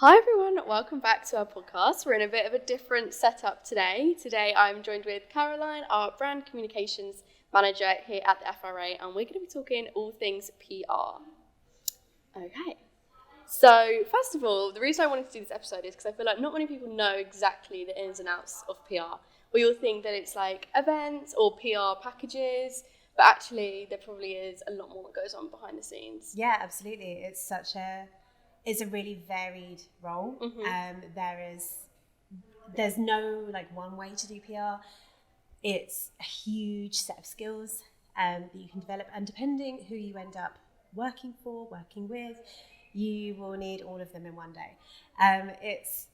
Hi everyone, welcome back to our podcast. We're in a bit of a different setup today. Today I'm joined with Caroline, our brand communications manager here at the FRA, and we're going to be talking all things PR. Okay, so first of all, the reason I wanted to do this episode is because I feel like not many people know exactly the ins and outs of PR. We all think that it's like events or PR packages, but actually there probably is a lot more that goes on behind the scenes. Yeah, absolutely. It's a really varied role. There's no like one way to do PR. It's a huge set of skills that you can develop, and depending who you end up working with, you will need all of them in one day. It's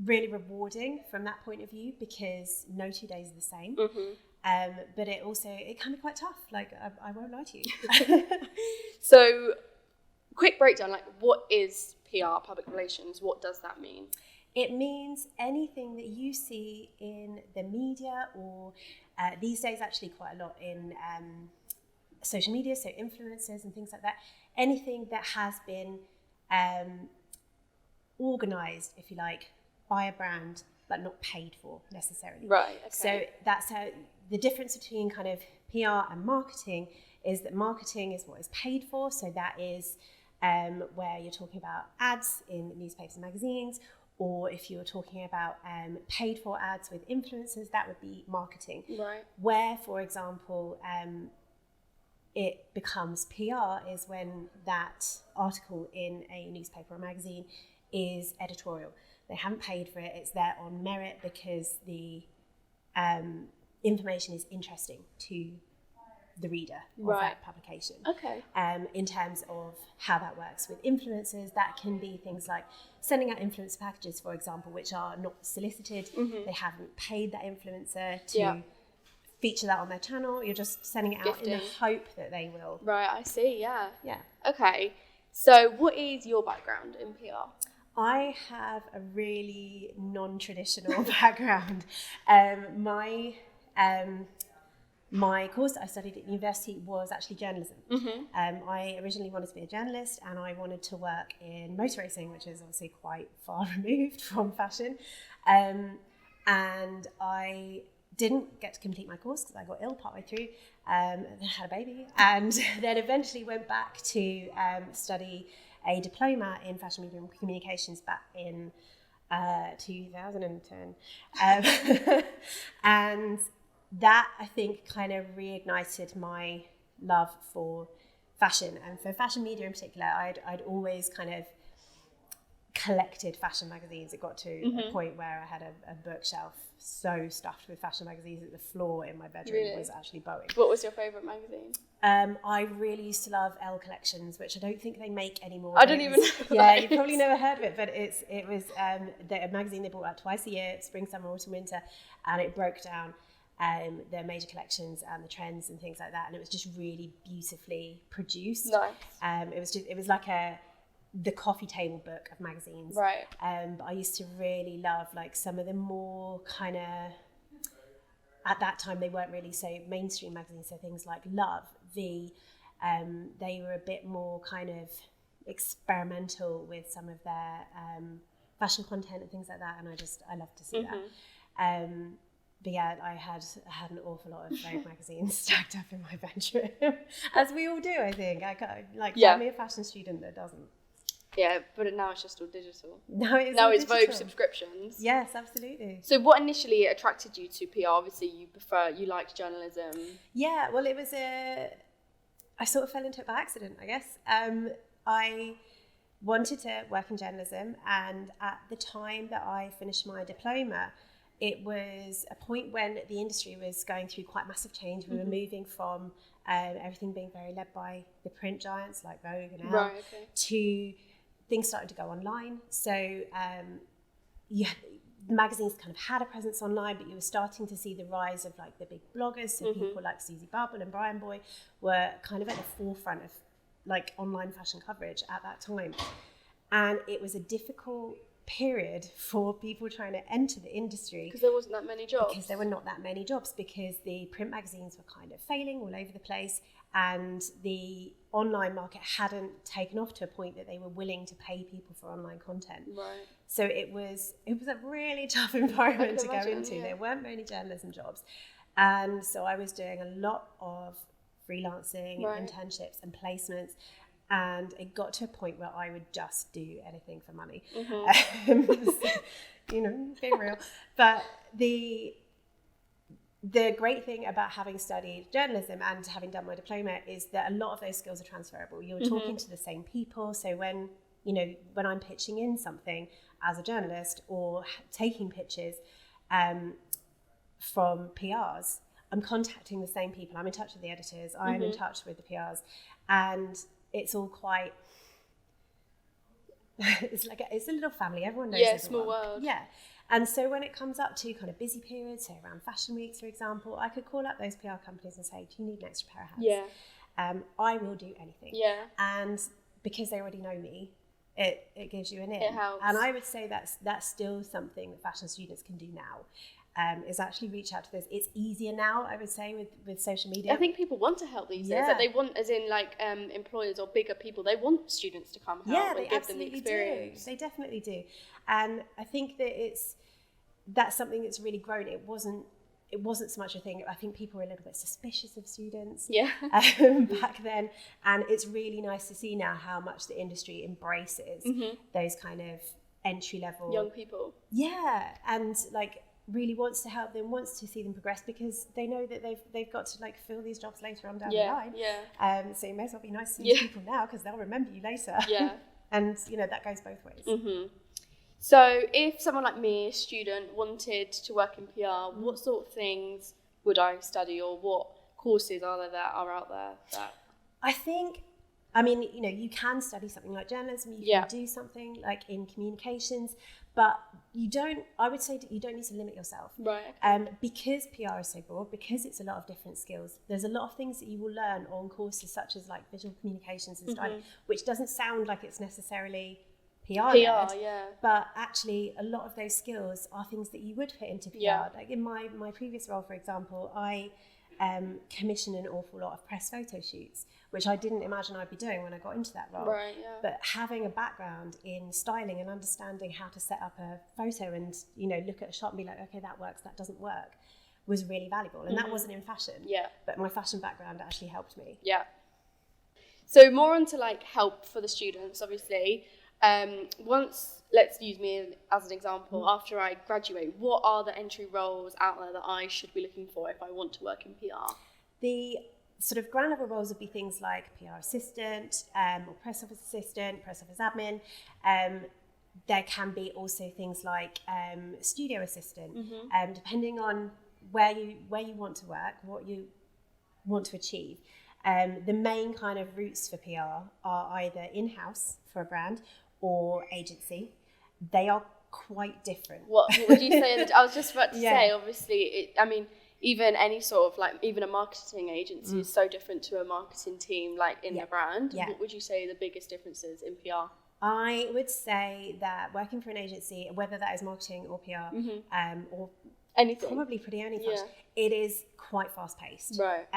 really rewarding from that point of view because no 2 days are the same. But it can be quite tough. Like I won't lie to you. So, quick breakdown, like what is PR, public relations? What does that mean? It means anything that you see in the media or these days actually quite a lot in social media, so influencers and things like that. Anything that has been organised, if you like, by a brand but not paid for necessarily. Right, okay. So that's how the difference between kind of PR and marketing is that marketing is what is paid for. So that is where you're talking about ads in newspapers and magazines, or if you're talking about paid for ads with influencers, that would be marketing. Right. Where, for example, it becomes PR is when that article in a newspaper or magazine is editorial. They haven't paid for it, it's there on merit because the information is interesting to the reader of that publication. Okay. In terms of how that works with influencers, that can be things like sending out influencer packages, for example, which are not solicited. They haven't paid that influencer to feature that on their channel. You're just sending it out in the hope that they will. Right, I see, yeah. Yeah. Okay, so what is your background in PR? I have a really non-traditional background. My course that I studied at university was actually journalism. I originally wanted to be a journalist and I wanted to work in motor racing, which is obviously quite far removed from fashion. And I didn't get to complete my course because I got ill partway through, and then had a baby, and then eventually went back to study a diploma in fashion media and communications back in 2010. And that, I think, kind of reignited my love for fashion, and for fashion media in particular. I'd always kind of collected fashion magazines. It got to a point where I had a bookshelf so stuffed with fashion magazines that the floor in my bedroom was actually Boeing. What was your favourite magazine? I really used to love Elle Collections, which I don't think they make anymore. I don't even know. Yeah, you've probably never heard of it, but it was a magazine they brought out twice a year, spring, summer, autumn, winter, and it broke down their major collections and the trends and things like that, and it was just really beautifully produced. Nice. It was like the coffee table book of magazines. Right. But I used to really love like some of the more kind of, at that time they weren't really so mainstream magazines, so things like Love, V, they were a bit more kind of experimental with some of their fashion content and things like that, and I love to see that. But yeah, I had an awful lot of Vogue magazines stacked up in my bedroom, as we all do, I think. Tell me a fashion student that doesn't. Yeah, but now it's just all digital. Now it's Vogue subscriptions. Yes, absolutely. So what initially attracted you to PR? Obviously, you liked journalism. Yeah, well, I sort of fell into it by accident, I guess. I wanted to work in journalism, and at the time that I finished my diploma, it was a point when the industry was going through quite massive change. We were moving from everything being very led by the print giants like Vogue and Elle to things starting to go online. So the magazines kind of had a presence online, but you were starting to see the rise of like the big bloggers. So people like Susie Bubble and Brian Boy were kind of at the forefront of like online fashion coverage at that time. And it was a difficult period for people trying to enter the industry. Because there wasn't that many jobs. Because there were not that many jobs, because the print magazines were kind of failing all over the place, and the online market hadn't taken off to a point that they were willing to pay people for online content. Right. So it was a really tough environment to imagine, go into. yeah. There weren't many journalism jobs. And so I was doing a lot of freelancing, Right. internships and placements. And it got to a point where I would just do anything for money. So, being real. But the great thing about having studied journalism and having done my diploma is that a lot of those skills are transferable. You're talking to the same people. So when I'm pitching in something as a journalist or taking pitches from PRs, I'm contacting the same people. I'm in touch with the editors. I'm in touch with the PRs. And it's all quite, it's a little family. Everyone knows everyone. Small world. Yeah. And so when it comes up to kind of busy periods, say around fashion weeks, for example, I could call up those PR companies and say, do you need an extra pair of hands? Yeah. I will do anything. Yeah. And because they already know me, it gives you an in. It helps. And I would say that's still something that fashion students can do now. Is actually reach out to this. It's easier now, I would say, with social media. I think people want to help these days. Like they want, as in employers or bigger people, they want students to come help and give them the experience. They definitely do. And I think that that's something that's really grown. It wasn't so much a thing. I think people were a little bit suspicious of students back then. And it's really nice to see now how much the industry embraces those kind of entry level young people. Yeah, and really wants to help them, wants to see them progress, because they know that they've got to fill these jobs later on down the line. So you may as well be nice to these people now, because they'll remember you later. And that goes both ways. So if someone like me, a student, wanted to work in PR, what sort of things would I study, or what courses are there that are out there that I think, you can study something like journalism, you can do something like in communications, but I would say that you don't need to limit yourself. Right. Because PR is so broad, because it's a lot of different skills, there's a lot of things that you will learn on courses such as visual communications and styling, which doesn't sound like it's necessarily PR, but actually a lot of those skills are things that you would fit into PR. Like in my previous role, for example, I commissioned an awful lot of press photo shoots, which I didn't imagine I'd be doing when I got into that role. Right, But having a background in styling and understanding how to set up a photo and look at a shot and be like, okay, that works, that doesn't work, was really valuable. And that wasn't in fashion. But my fashion background actually helped me. So more onto help for the students, obviously. Once, let's use me as an example, after I graduate, what are the entry roles out there that I should be looking for if I want to work in PR? The sort of ground level roles would be things like PR assistant, or press office assistant, press office admin. There can be also things like studio assistant, depending on where you want to work, what you want to achieve. The main kind of routes for PR are either in-house for a brand or agency. They are quite different. What would you say? I was just about to say, obviously, even any sort of even a marketing agency is so different to a marketing team in the brand. What would you say the biggest differences in PR? I would say that working for an agency, whether that is marketing or PR, or anything, probably pretty any function, it is quite fast paced. Right.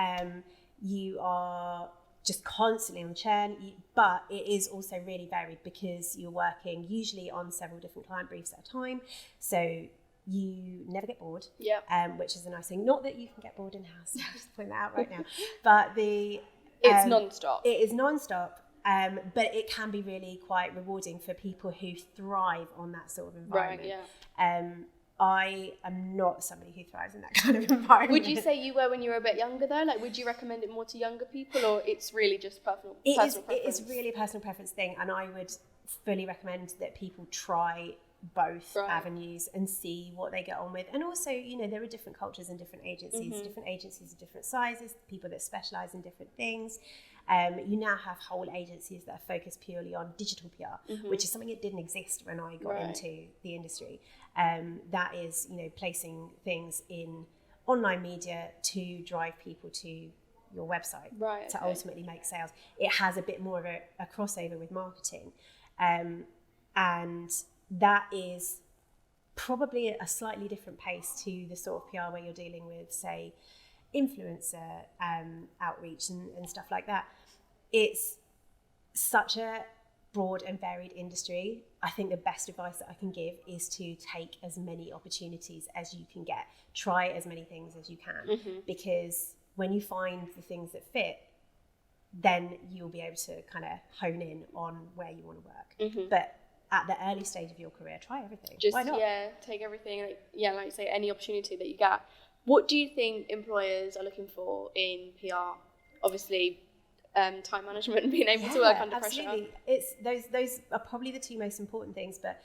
You are just constantly on the churn, but it is also really varied because you're working usually on several different client briefs at a time. So you never get bored, which is a nice thing. Not that you can get bored in-house, I'll just point that out right now. But it's non-stop. It is non-stop, but it can be really quite rewarding for people who thrive on that sort of environment. Right, I am not somebody who thrives in that kind of environment. Would you say you were when you were a bit younger though? Would you recommend it more to younger people, or it's really just personal preference? It is really a personal preference thing, and I would fully recommend that people try both avenues and see what they get on with. And also, there are different cultures in different agencies. Different agencies are different sizes, people that specialise in different things. You now have whole agencies that are focused purely on digital PR, which is something that didn't exist when I got into the industry. That is, placing things in online media to drive people to your website to ultimately make sales. It has a bit more of a crossover with marketing. And that is probably a slightly different pace to the sort of PR where you're dealing with, say, influencer outreach and stuff like that. It's such a broad and varied industry. I think the best advice that I can give is to take as many opportunities as you can get. Try as many things as you can, because when you find the things that fit, then you'll be able to kind of hone in on where you want to work. But at the early stage of your career, try everything. Just, why not? Take everything. Like you say, any opportunity that you get. What do you think employers are looking for in PR? Obviously, time management and being able to work under pressure. It's those are probably the two most important things. But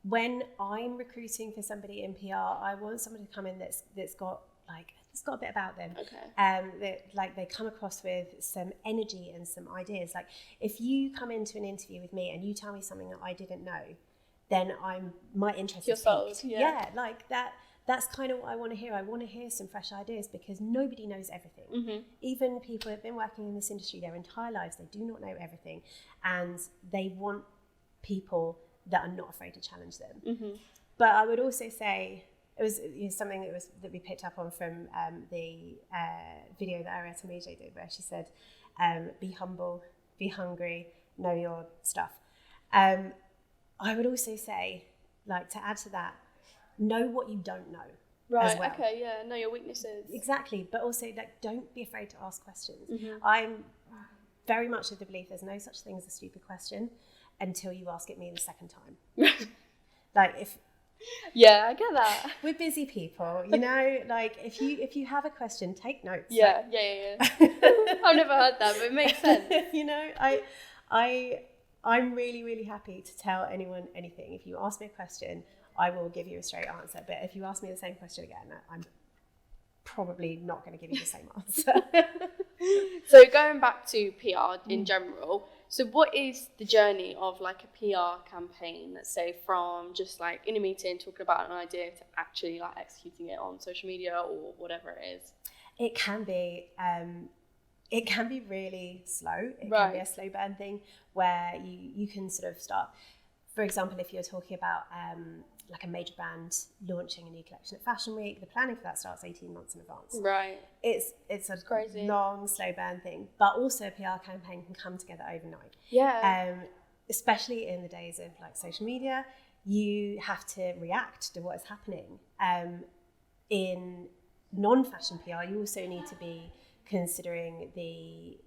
when I'm recruiting for somebody in PR, I want somebody to come in that's got a bit about them. That they come across with some energy and some ideas. Like, if you come into an interview with me and you tell me something that I didn't know, then my interest is piqued. Like that. That's kind of what I want to hear. I want to hear some fresh ideas, because nobody knows everything. Even people who have been working in this industry their entire lives, they do not know everything, and they want people that are not afraid to challenge them. But I would also say, it was something that we picked up on from the video that Arietta Mujay did, where she said, be humble, be hungry, know your stuff. I would also say, like, to add to that, know what you don't know. Right, as well. Okay, yeah, know your weaknesses. Exactly, but also, like, don't be afraid to ask questions. I'm very much of the belief there's no such thing as a stupid question until you ask it me the second time. Like, I get that. We're busy people, like, if you have a question, take notes. Yeah. I've never heard that, but it makes sense. I'm really, really happy to tell anyone anything. If you ask me a question, I will give you a straight answer. But if you ask me the same question again, I'm probably not going to give you the same answer. So going back to PR in general, so what is the journey of like a PR campaign, let's say, from just like in a meeting talking about an idea to actually like executing it on social media or whatever it is? It can be really slow. It Right. can be a slow burn thing where you can sort of start. For example, if you're talking about like a major brand launching a new collection at Fashion Week, the planning for that starts 18 months in advance. Right. It's a crazy. long, slow burn thing. But also a PR campaign can come together overnight. Yeah. Especially in the days of like social media, you have to react to what is happening. In non-fashion PR, you also need to be considering the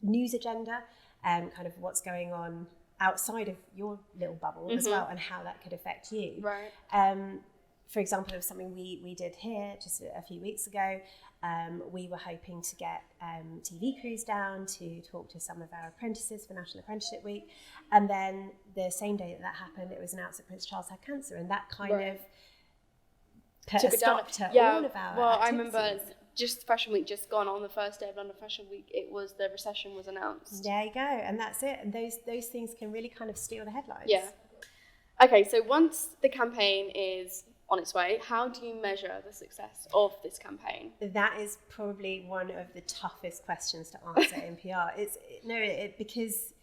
news agenda and kind of what's going on outside of your little bubble as well, and how that could affect you. Right. For example, it was something we did here just a few weeks ago. We were hoping to get TV crews down to talk to some of our apprentices for National Apprenticeship Week, and then the same day that happened, it was announced that Prince Charles had cancer, and that kind of put a stop to all of our activities. I remember just Fashion Week just gone, on the first day of London Fashion Week, the recession was announced. There you go, and that's it. And those things can really kind of steal the headlines. Yeah. Okay, so once the campaign is on its way, how do you measure the success of this campaign? That is probably one of the toughest questions to answer in PR. Because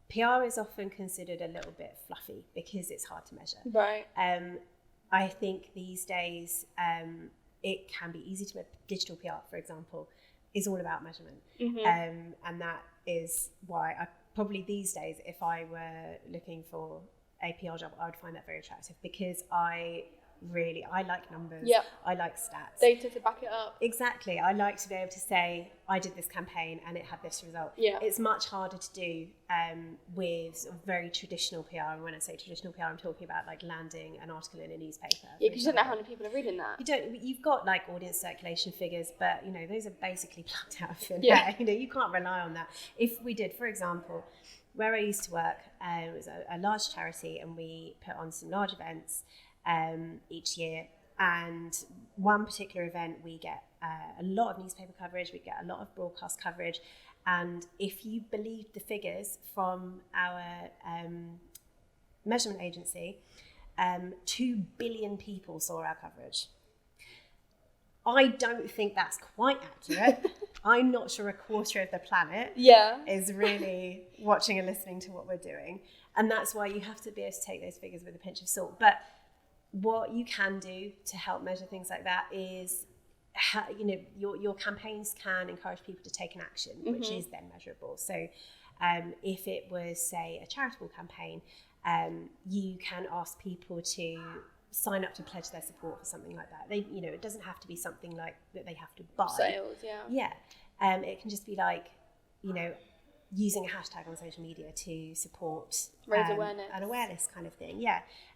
PR is often considered a little bit fluffy because it's hard to measure. Right. I think these days it can be easy to make. Digital PR, for example, is all about measurement. And that is why I probably these days, if I were looking for a PR job, I would find that very attractive, because I like numbers. Yep. I like stats. Data to back it up. Exactly. I like to be able to say, I did this campaign and it had this result. Yeah. It's much harder to do with sort of very traditional PR. And when I say traditional PR, I'm talking about like landing an article in a newspaper. Yeah, because you don't know how many people are reading that. You've got like audience circulation figures, but those are basically plucked out of thin Yeah. air. You can't rely on that. If we did, for example, where I used to work, it was a large charity, and we put on some large events each year, and one particular event we get a lot of newspaper coverage, we get a lot of broadcast coverage, and if you believe the figures from our measurement agency, 2 billion people saw our coverage. I don't think that's quite accurate. I'm not sure a quarter of the planet is really watching and listening to what we're doing. And that's why you have to be able to take those figures with a pinch of salt. But what you can do to help measure things like that is, your campaigns can encourage people to take an action, which is then measurable. So if it was, say, a charitable campaign, you can ask people to sign up to pledge their support for something like that. They, it doesn't have to be something like that they have to buy. Sales, it can just be like, using a hashtag on social media to support raise awareness, an awareness kind of thing.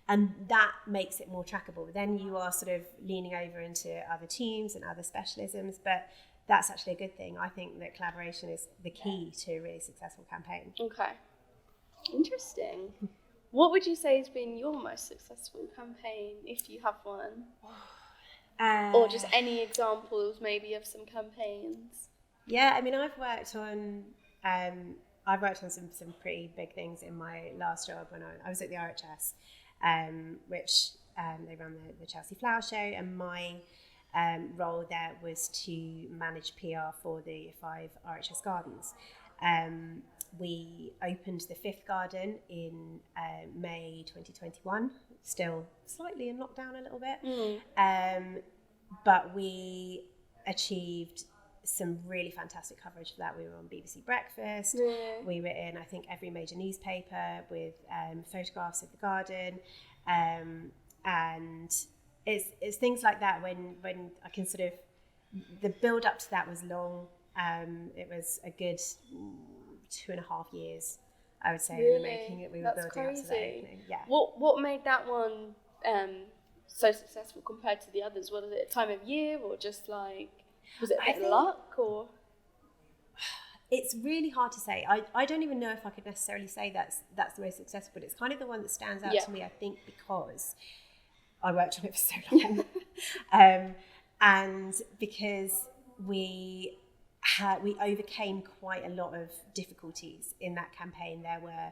And that makes it more trackable. Then you are sort of leaning over into other teams and other specialisms, but that's actually a good thing. I think that collaboration is the key to a really successful campaign. Okay, interesting. What would you say has been your most successful campaign, if you have one? Or just any examples maybe of some campaigns? Yeah, I mean, I've worked on some pretty big things in my last job when I was at the RHS, which they run the Chelsea Flower Show, and my role there was to manage PR for the 5 RHS gardens. We opened the 5th garden in May 2021, still slightly in lockdown a little bit, but we achieved some really fantastic coverage for that. We were on BBC Breakfast, we were in, I think, every major newspaper with photographs of the garden, and it's things like that when I can sort of, the build up to that was long. It was a good 2.5 years, I would say, in the making that we were building up to that opening. Yeah. What made that one so successful compared to the others? Was it a time of year, or just like, was it a bit of luck, or? It's really hard to say. I don't even know if I could necessarily say that's the most successful, but it's kind of the one that stands out to me, I think, because I worked on it for so long. And because we overcame quite a lot of difficulties in that campaign. There were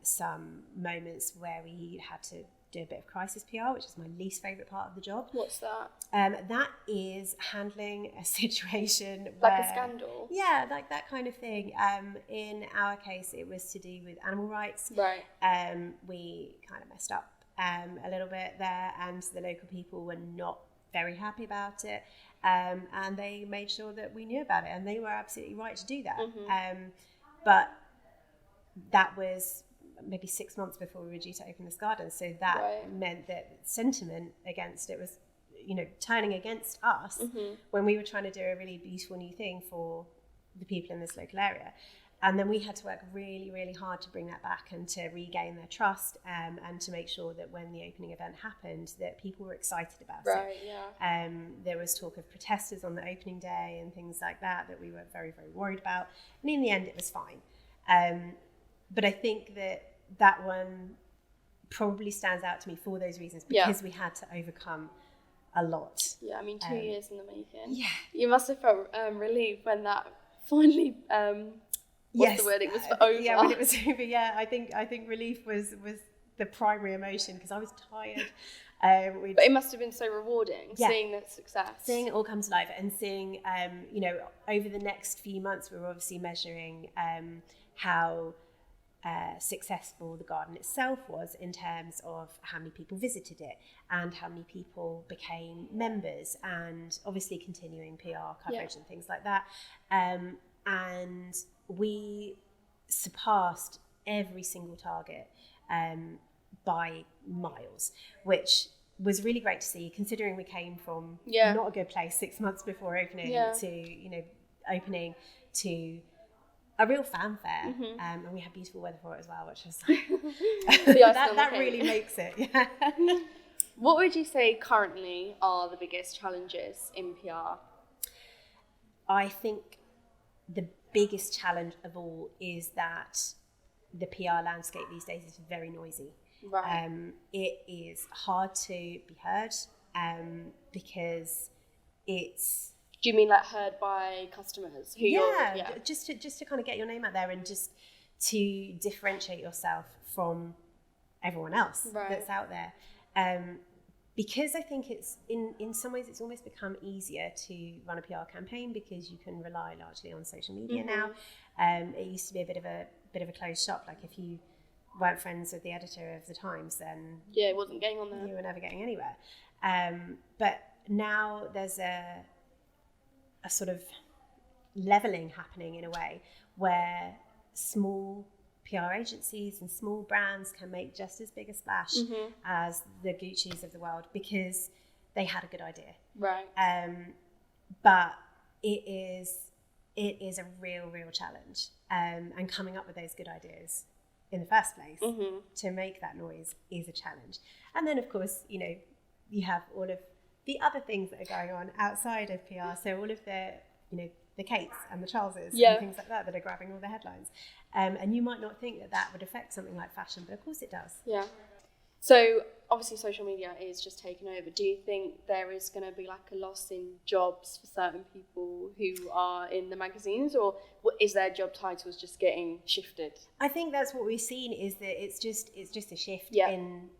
some moments where we had to do a bit of crisis PR, which is my least favourite part of the job. What's that? That is handling a situation like a scandal. Yeah, like that kind of thing. In our case, it was to do with animal rights. Right. We kind of messed up a little bit there, and the local people were not very happy about it. And they made sure that we knew about it, and they were absolutely right to do that. But that was maybe 6 months before we were due to open this garden, so that meant that sentiment against it was, turning against us when we were trying to do a really beautiful new thing for the people in this local area. And then we had to work really, really hard to bring that back and to regain their trust, and to make sure that when the opening event happened, that people were excited about it. Right, yeah. There was talk of protesters on the opening day and things like that we were very, very worried about. And in the end, it was fine. But I think that one probably stands out to me for those reasons, because we had to overcome a lot. Yeah, I mean, 2 years in the making. Yeah. You must have felt relieved when that finally... What's the word? It was over. Yeah, when it was over. Yeah, I think relief was the primary emotion, because I was tired. But it must have been so rewarding seeing that success, seeing it all come to life, and seeing over the next few months we were obviously measuring how successful the garden itself was in terms of how many people visited it and how many people became members, and obviously continuing PR coverage and things like that. And we surpassed every single target by miles, which was really great to see, considering we came from not a good place 6 months before opening to opening to a real fanfare, and we had beautiful weather for it as well, which was that really makes it. Yeah. What would you say currently are the biggest challenges in PR? I think the biggest challenge of all is that the PR landscape these days is very noisy. Right. It is hard to be heard because it's... Do you mean like heard by customers? Just to kind of get your name out there, and just to differentiate yourself from everyone else that's out there. because I think it's in some ways it's almost become easier to run a PR campaign because you can rely largely on social media now. It used to be a bit of a closed shop. Like if you weren't friends with the editor of the Times, then it wasn't getting on there. You were never getting anywhere. But now there's a sort of leveling happening in a way where small PR agencies and small brands can make just as big a splash as the Gucci's of the world because they had a good idea. Right. But it is a real challenge. And coming up with those good ideas in the first place to make that noise is a challenge. And then, of course, you have all of the other things that are going on outside of PR. So all of the Kates and the Charleses and things like that are grabbing all the headlines. And you might not think that would affect something like fashion, but of course it does. Yeah. So obviously social media is just taken over. Do you think there is going to be like a loss in jobs for certain people who are in the magazines, or is their job titles just getting shifted? I think that's what we've seen is that it's just a shift in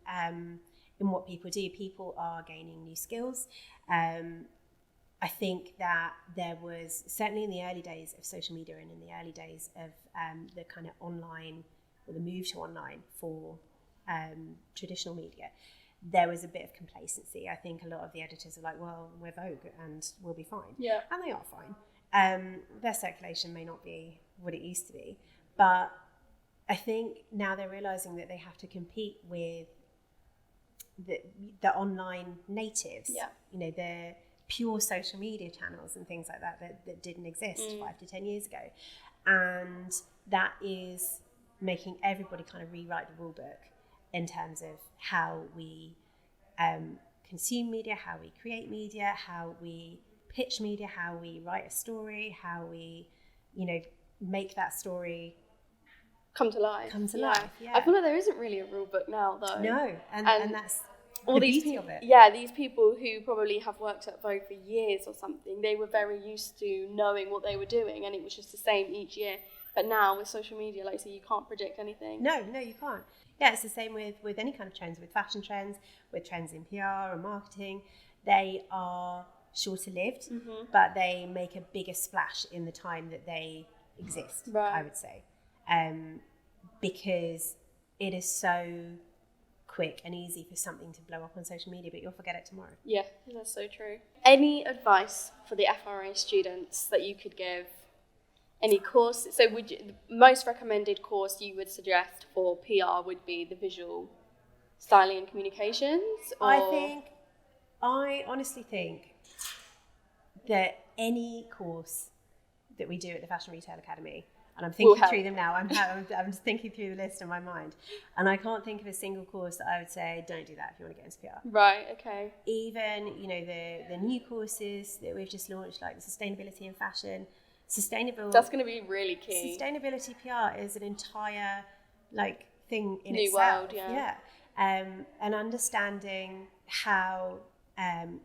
what people do. People are gaining new skills. I think that there was, certainly in the early days of social media and in the early days of the kind of online, or the move to online for traditional media, there was a bit of complacency. I think a lot of the editors are like, well, we're Vogue and we'll be fine. Yeah. And they are fine. Their circulation may not be what it used to be. But I think now they're realising that they have to compete with the online natives. Yeah. The pure social media channels and things like that didn't exist 5 to 10 years ago. And that is making everybody kind of rewrite the rule book in terms of how we consume media, how we create media, how we pitch media, how we write a story, how we, make that story come to life. Yeah. I feel like there isn't really a rule book now, though. No, and that's all the these beauty of it. Yeah, these people who probably have worked at Vogue for years or something, they were very used to knowing what they were doing, and it was just the same each year. But now with social media, like I say, you can't predict anything. No, you can't. Yeah, it's the same with any kind of trends, with fashion trends, with trends in PR or marketing. They are shorter lived, but they make a bigger splash in the time that they exist, I would say. Because it is so quick and easy for something to blow up on social media, but you'll forget it tomorrow. Yeah, that's so true. Any advice for the FRA students that you could give? Any course? So the most recommended course you would suggest for PR would be the visual styling and communications? Or? I honestly think that any course that we do at the Fashion Retail Academy, and I'm thinking through them now, I'm just thinking through the list in my mind, and I can't think of a single course that I would say, don't do that if you want to get into PR. Right, okay. Even, the new courses that we've just launched, like the sustainability in fashion, that's going to be really key. Sustainability PR is an entire thing in new itself. World, yeah. And understanding how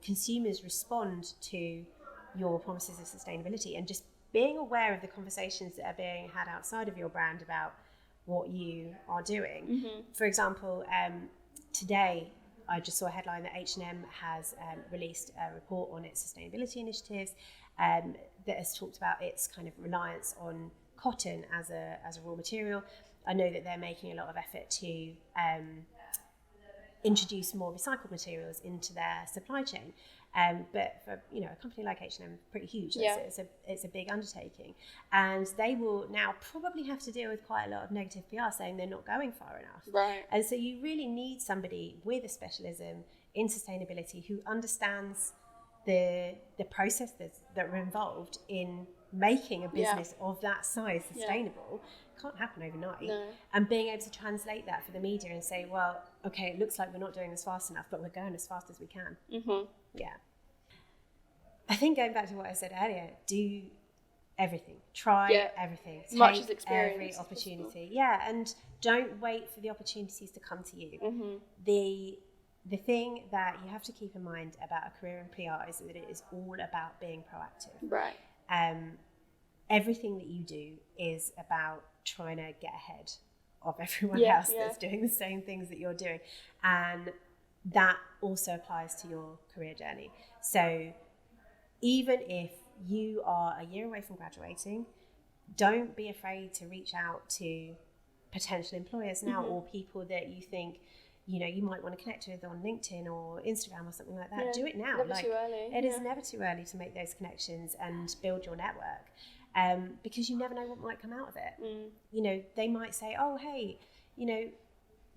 consumers respond to your promises of sustainability, and just being aware of the conversations that are being had outside of your brand about what you are doing. For example, today I just saw a headline that H&M has released a report on its sustainability initiatives that has talked about its kind of reliance on cotton as a raw material. I know that they're making a lot of effort to introduce more recycled materials into their supply chain. But for a company like H&M, pretty huge. Yeah. It's a big undertaking, and they will now probably have to deal with quite a lot of negative PR saying they're not going far enough. Right. And so you really need somebody with a specialism in sustainability who understands the processes that are involved in making a business of that size sustainable. Can't happen overnight. No. And being able to translate that for the media and say, well, okay, it looks like we're not doing this fast enough, but we're going as fast as we can. Yeah. I think going back to what I said earlier, do everything. Try everything. As much as Take experience every as opportunity. possible. Yeah, and don't wait for the opportunities to come to you. The thing that you have to keep in mind about a career in PR is that it is all about being proactive. Right. Everything that you do is about trying to get ahead of everyone else that's doing the same things that you're doing. And that also applies to your career journey. So even if you are a year away from graduating, don't be afraid to reach out to potential employers now, or people that you think, you know, you might want to connect with on LinkedIn or Instagram or something like that. Yeah, do it now. never too early. It is never too early to make those connections and build your network, because you never know what might come out of it. You know, they might say, oh, hey, you know,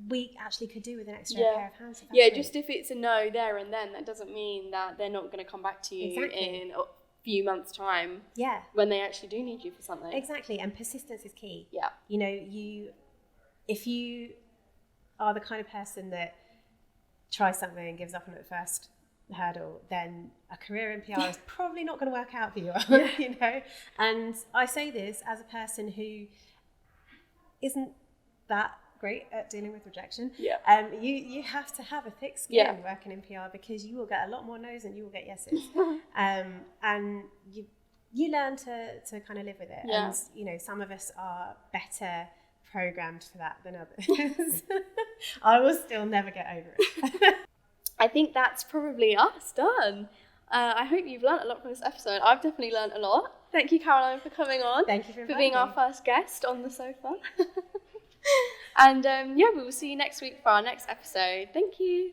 we actually could do with an extra pair of hands. Just if it's a no there and then, that doesn't mean that they're not going to come back to you in a few months' time. Yeah. When they actually do need you for something. Exactly, and persistence is key. Yeah. You know, if you are the kind of person that tries something and gives up on it at first hurdle, then a career in PR is probably not going to work out for you. You know, and I say this as a person who isn't that great at dealing with rejection. You have to have a thick skin working in PR, because you will get a lot more no's than you will get yeses. And you learn to kind of live with it. And you know, some of us are better programmed for that than others. I will still never get over it. I think that's probably us done. I hope you've learnt a lot from this episode. I've definitely learnt a lot. Thank you, Caroline, for coming on. Thank you for being our first guest on the sofa. And we will see you next week for our next episode. Thank you.